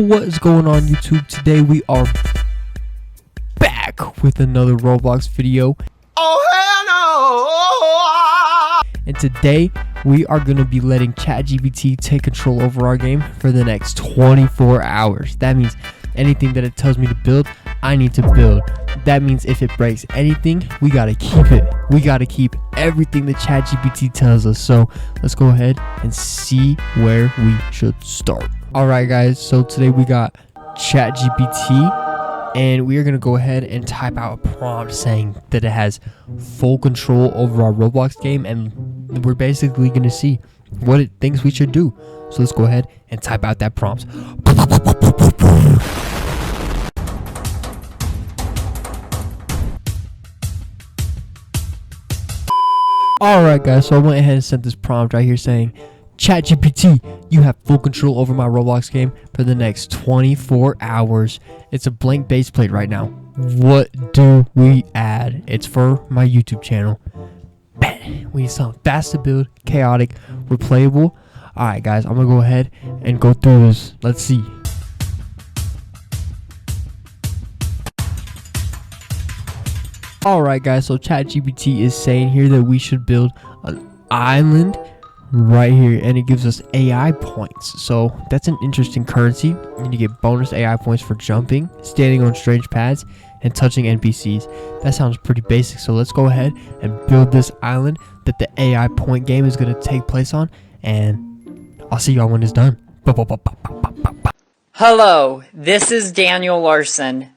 Yo, what is going on YouTube? Today we are back with another Roblox video. Oh hell no! And today we are going to be letting ChatGPT take control over our game for the next 24 hours. That means anything that it tells me to build, I need to build. That means if it breaks anything, we got to keep it. We got to keep everything that ChatGPT tells us. So let's go ahead and see where we should start. Alright guys, so today we got ChatGPT and we are going to go ahead and type out a prompt saying that it has full control over our Roblox game, and we're basically going to see what it thinks we should do. So let's go ahead and type out that prompt. Alright guys, so I went ahead and sent this prompt right here saying, ChatGPT, you have full control over my Roblox game for the next 24 hours. It's a blank base plate right now. What do we add? It's for my YouTube channel. Man, we need something fast to build, chaotic, replayable. Alright guys, I'm going to go ahead and go through this. Let's see. Alright guys, so ChatGPT is saying here that we should build an island right here, and it gives us AI points. So that's an interesting currency, and you get bonus AI points for jumping, standing on strange pads, and touching NPCs. That sounds pretty basic, so let's go ahead and build this island that the AI point game is going to take place on, and I'll see y'all when it's done. Hello, this is Daniel Larson.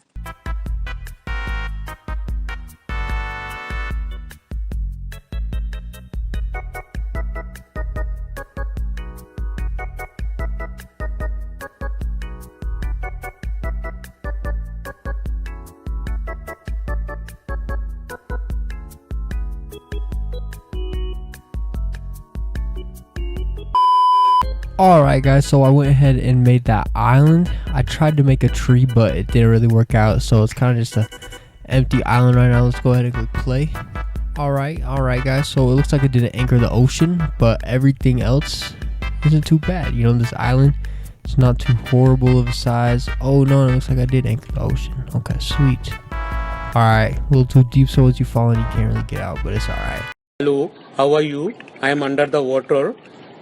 Alright guys, so I went ahead and made that island. I tried to make a tree, but it didn't really work out, so it's kind of just a empty island right now. Let's go ahead and click play. Alright guys, so it looks like it didn't anchor the ocean, but everything else isn't too bad. You know, this island, it's not too horrible of a size. Oh no, it looks like I did anchor the ocean. Okay, sweet. Alright, a little too deep, so once you fall in, you can't really get out, but it's alright. Hello, how are you? I am under the water.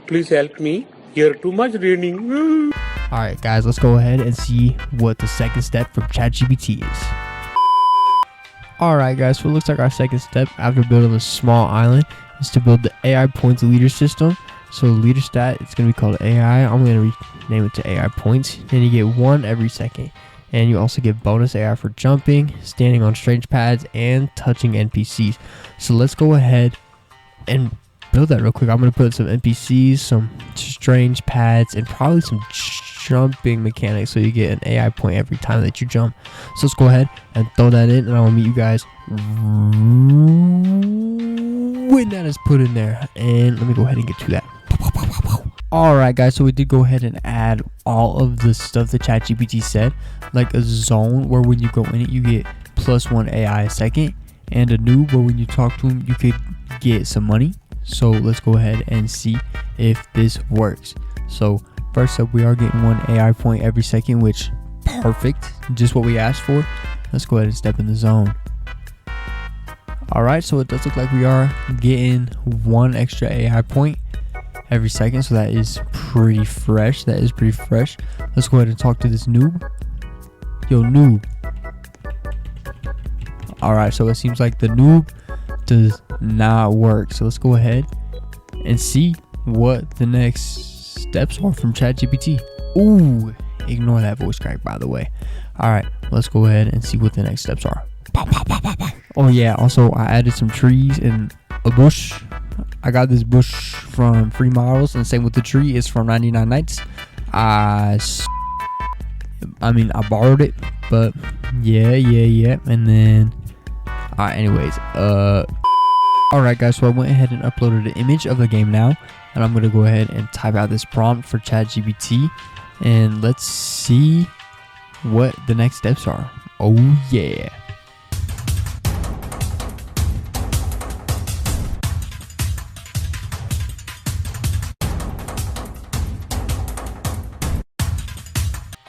Please help me. Here too much raining. Alright guys, let's go ahead and see what the second step from ChatGPT is. Alright guys, so it looks like our second step after building a small island is to build the AI points leader system. So leader stat, it's going to be called AI. I'm going to rename it to AI points, and you get 1 every second. And you also get bonus AI for jumping, standing on strange pads, and touching NPCs. So let's go ahead and build that real quick. I'm going to put some NPCs, some strange pads, and probably some jumping mechanics, so you get an AI point every time that you jump. So let's go ahead and throw that in, and I will meet you guys when that is put in there. And let me go ahead and get to that. Alright guys, so we did go ahead and add all of the stuff that ChatGPT said, like a zone where when you go in it you get +1 AI a second, and a noob where when you talk to him you could get some money. So let's go ahead and see if this works. So first up, we are getting 1 AI point every second, which perfect, just what we asked for. Let's go ahead and step in the zone. Alright, so it does look like we are getting 1 extra AI point every second, so that is pretty fresh. Let's go ahead and talk to this noob. Yo, noob. Alright, so it seems like the noob does not work. So let's go ahead and see what the next steps are from ChatGPT. Ooh, ignore that voice crack, by the way. Alright, let's go ahead and see what the next steps are. Oh yeah, also I added some trees and a bush. I got this bush from free models, and same with the tree, is from 99 Nights. I borrowed it, but yeah. And then anyways, alright guys, so I went ahead and uploaded an image of the game now, and I'm going to go ahead and type out this prompt for ChatGPT, and let's see what the next steps are. Oh yeah.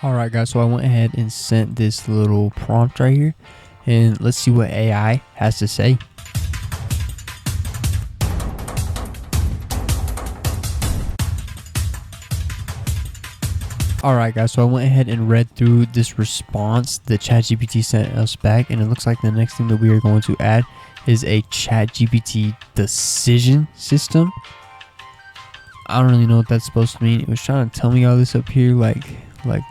Alright guys, so I went ahead and sent this little prompt right here, and let's see what AI has to say. Alright guys, so I went ahead and read through this response that ChatGPT sent us back, and it looks like the next thing that we are going to add is a ChatGPT decision system. I don't really know what that's supposed to mean. It was trying to tell me all this up here, like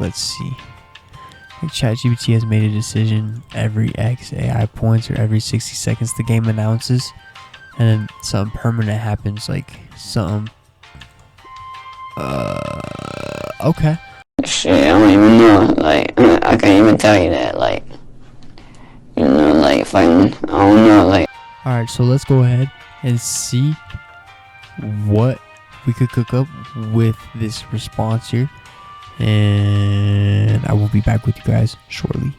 let's see. Like ChatGPT has made a decision every X AI points or every 60 seconds the game announces, and then something permanent happens, like something. Okay. Shit, I don't even know. Like, I can't even tell you that. Like, you know, like, if I don't know. Like, Alright, so let's go ahead and see what we could cook up with this response here, and I will be back with you guys shortly.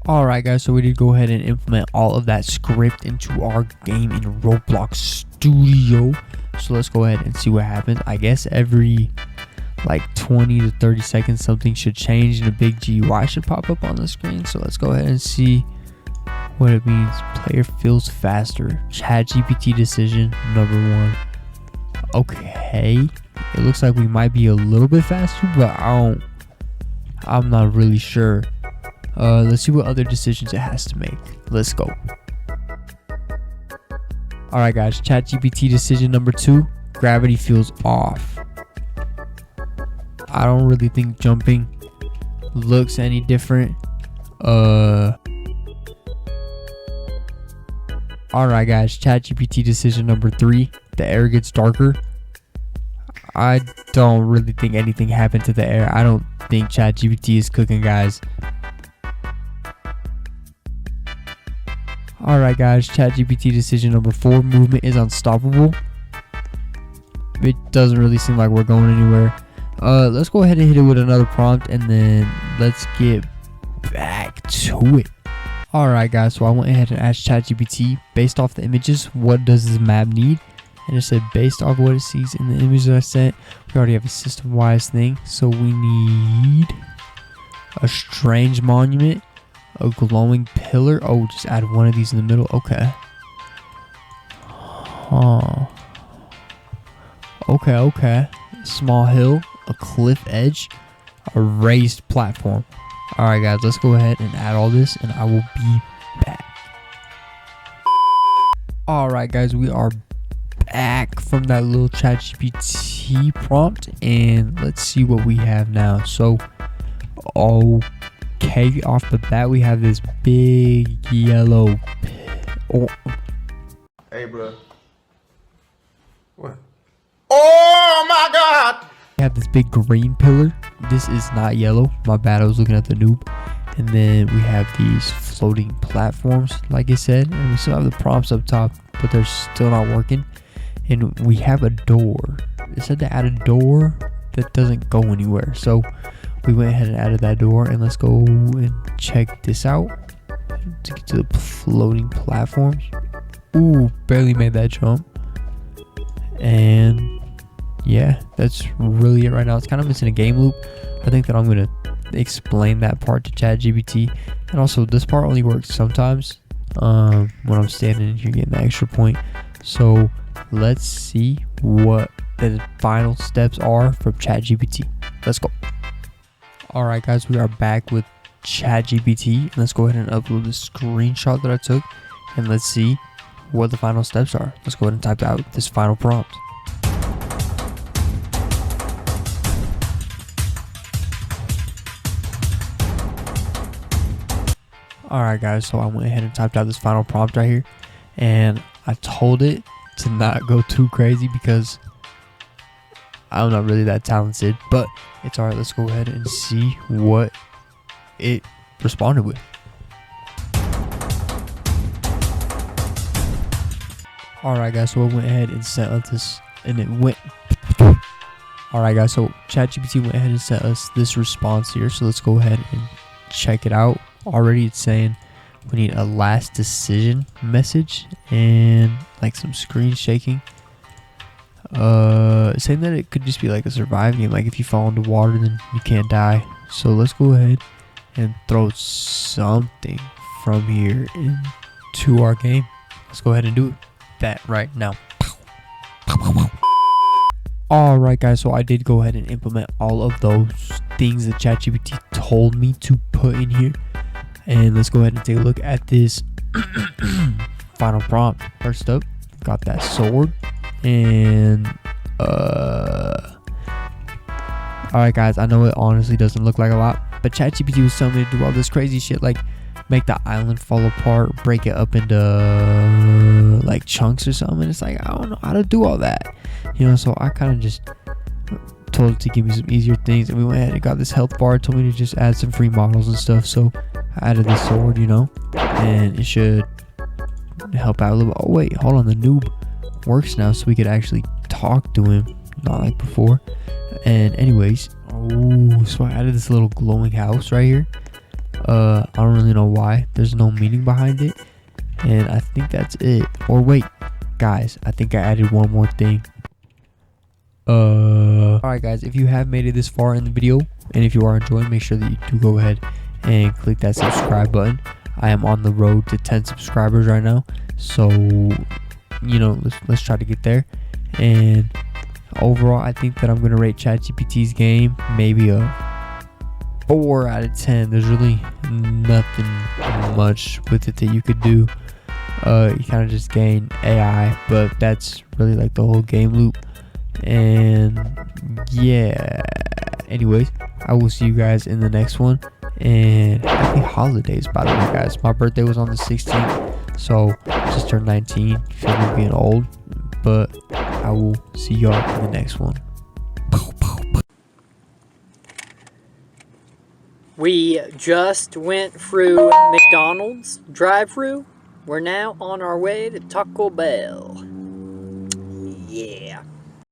Alright guys, so we did go ahead and implement all of that script into our game in Roblox Studio. So let's go ahead and see what happens. I guess every like 20 to 30 seconds something should change and a big GUI should pop up on the screen. So let's go ahead and see what it means. Player feels faster. ChatGPT decision number 1. Okay, it looks like we might be a little bit faster, but I'm not really sure. Let's see what other decisions it has to make. Let's go. Alright guys, ChatGPT decision number 2. Gravity feels off. I don't really think jumping looks any different. Alright guys, ChatGPT decision number 3. The air gets darker. I don't really think anything happened to the air. I don't think ChatGPT is cooking, guys. Alright guys, ChatGPT decision number 4. Movement is unstoppable. It doesn't really seem like we're going anywhere. Let's go ahead and hit it with another prompt, and then let's get back to it. Alright guys, so I went ahead and asked ChatGPT, based off the images, what does this map need? And it said based off what it sees in the image that I sent, we already have a system-wise thing. So we need a strange monument, a glowing pillar. Oh, just add one of these in the middle. Okay. Huh. Okay. Small hill, a cliff edge, a raised platform. Alright guys, let's go ahead and add all this, and I will be back. Alright guys, we are back from that little ChatGPT prompt, and let's see what we have now. So, okay, off the bat, we have this big yellow. Hey, bro. What? Oh my God! We have this big green pillar. This is not yellow. My bad, I was looking at the noob. And then we have these floating platforms, like I said, and we still have the prompts up top, but they're still not working. And we have a door. It said to add a door that doesn't go anywhere. So we went ahead and added that door, and let's go and check this out to get to the floating platforms. Ooh, barely made that jump. And yeah, that's really it right now. It's kind of missing a game loop. I think that I'm going to explain that part to ChatGPT. And also, this part only works sometimes when I'm standing in here getting the extra point. So let's see what the final steps are from ChatGPT. Let's go. Alright guys, we are back with ChatGPT. Let's go ahead and upload the screenshot that I took, and let's see what the final steps are. Let's go ahead and type out this final prompt. Alright guys, so I went ahead and typed out this final prompt right here, and I told it to not go too crazy because I'm not really that talented, but it's alright. Let's go ahead and see what it responded with. Alright guys, so I went ahead and sent us this, and it went. Alright guys, so ChatGPT went ahead and sent us this response here, so let's go ahead and check it out. Already it's saying We need a last decision message and like some screen shaking. Saying that it could just be like a survive game, like if you fall into water then you can't die. So let's go ahead and throw something from here into our game. Let's go ahead and do that right now. Alright guys, so I did go ahead and implement all of those things that ChatGPT told me to put in here. And let's go ahead and take a look at this final prompt. First up, got that sword. And alright guys, I know it honestly doesn't look like a lot, but ChatGPT was telling me to do all this crazy shit, like make the island fall apart, break it up into like chunks or something. And it's like, I don't know how to do all that, you know. So I kind of just told it to give me some easier things, and we went ahead and got this health bar. It told me to just add some free models and stuff, so I added this sword, you know, and it should help out a little bit. Oh wait, hold on, the noob works now, so we could actually talk to him, not like before. And anyways, oh, so I added this little glowing house right here. I don't really know why, there's no meaning behind it, and I think that's it. Or wait guys, I think I added one more thing. Alright guys, if you have made it this far in the video, and if you are enjoying, make sure that you do go ahead and click that subscribe button. I am on the road to 10 subscribers right now, so you know, let's try to get there. And overall, I think that I'm gonna rate ChatGPT's game maybe a 4 out of 10. There's really nothing much with it that you could do. You kind of just gain AI, but that's really like the whole game loop. And yeah, anyways, I will see you guys in the next one. And happy holidays, by the way guys. My birthday was on the 16th, so just turned 19. Feel me being old, but I will see y'all in the next one. We just went through McDonald's drive-thru. We're now on our way to Taco Bell. Yeah.